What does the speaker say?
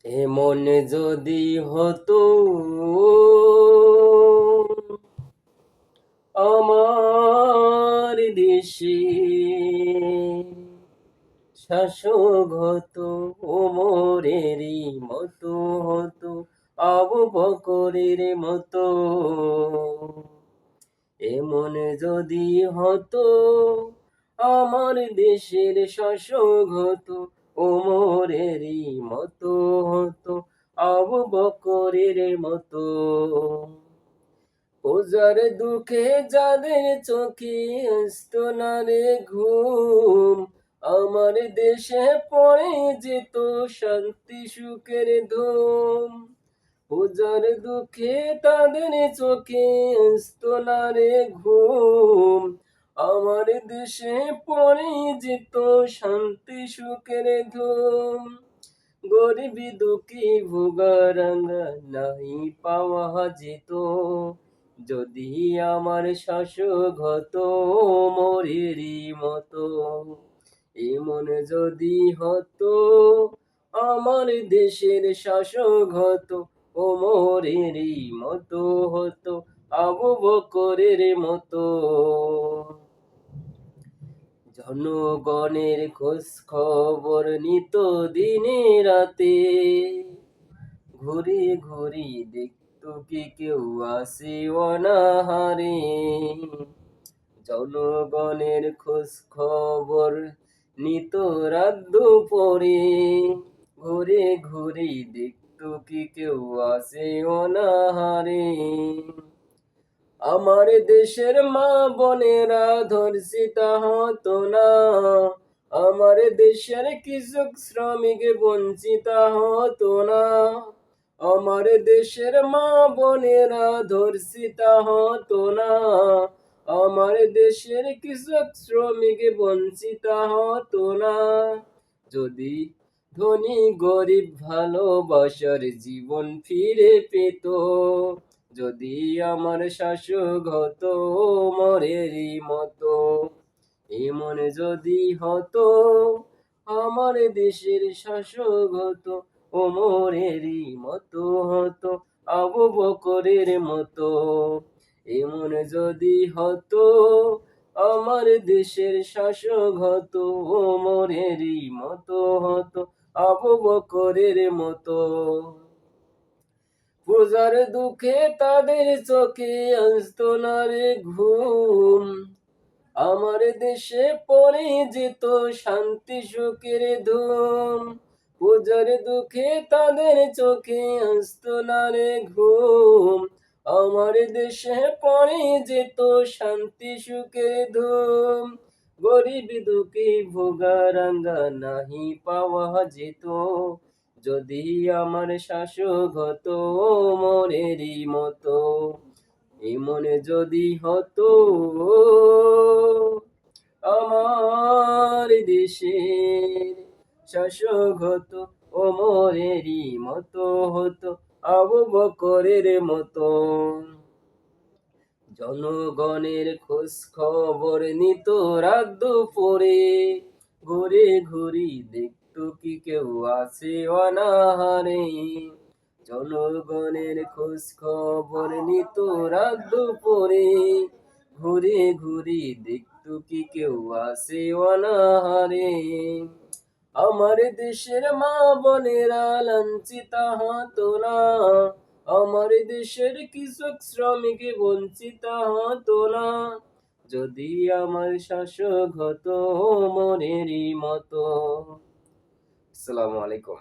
এমন যদি হতো আমার দেশে, শাসক হতো ওমরেরই মতো, হতো আবু বকরের মতো। এমন যদি হতো আমার দেশের শাসক হতো ওমরেরই মতো, হতো আবু বকরের মতো। ওজার দুঃখে যাদের চোখে আসতো না রে ঘুম, আমার দেশে পড়ে যেত শান্তি সুখের ধুম। ওজার দুঃখে তাদের চোখে আসতো না রে ঘুম, আমার দেশে পড়ে যেত শান্তি সুখের ধুম। গরিবি দুঃখী ভোগারাঙ্গা নাই পাওয়া যেত, যদি আমার শাসক হতো মোরেরই মতো। এমন যদি হতো আমার দেশের শাসক হতো ওমরেরই মতো, হতো আবু বকরের মতো। জনগণের খোঁজ খবর নিত দিনে রাতে, ঘুরে ঘুরে দেখতো কি কেউ আসে অনাহারে। জনগণের খোঁজ খবর নিত রাত দুপুরে, ঘুরে ঘুরে দেখতো কি কেউ আসে অনাহারে। আমার দেশের মা বোনেরা ধর্ষিতা হতো না, আমার দেশের কৃষক শ্রমিক বঞ্চিত হতো না। আমার দেশের মা বোনেরা ধর্ষিতা হতো না, আমার দেশের কৃষক শ্রমিক বঞ্চিত হতো না। যদি ধনী গরিব ভালোবাসার জীবন ফিরে পেত, যদি আমার শাসক হতো মোরেরই মতো। এমন যদি হতো আমার দেশের শাসক হতো ওমরেরই মতো, হতো আবু বকরের মতো। এমন যদি হতো আমার দেশের শাসক হতো ওমরেরই মতো, হতো আবু বকরের মতো। প্রজার দুঃখে তাদের চোখে আসতো না রে ঘুম, আমার দেশে পড়ে যেত শান্তি সুখের ধুম। প্রজার দুঃখে তাদের চোখে আসতো না রে ঘুম, আমার দেশে পড়ে যেত শান্তি সুখের ধুম। গরিব দুঃখী ভোগারাঙ্গা নাহি পাওয়া যেত, যদি আমার শাসক হতো মোরেরই মতো। এমন যদি হতো আমার দেশের শাসক হতো ওমরেরই মতো, হতো আবু বকরের মতো। জনগণের খোঁজ খবর নিত রাত দুপুরে, ঘুরে ঘুরি দেখতো কি কেউ আছে অনাহারে। জনগণের খোঁজ খবর নিত রাত দুপুরে, ঘুরে ঘুরি দেখতো কি কেউ আছে অনাহারে। আমার দেশের মা বোনেরা লাঞ্ছিত হতো না, আমার দেশের কৃষক শ্রমিক বঞ্চিত হতো না, যদি আমার শাসক হতো মোরেরই মতো। আসসালামু আলাইকুম।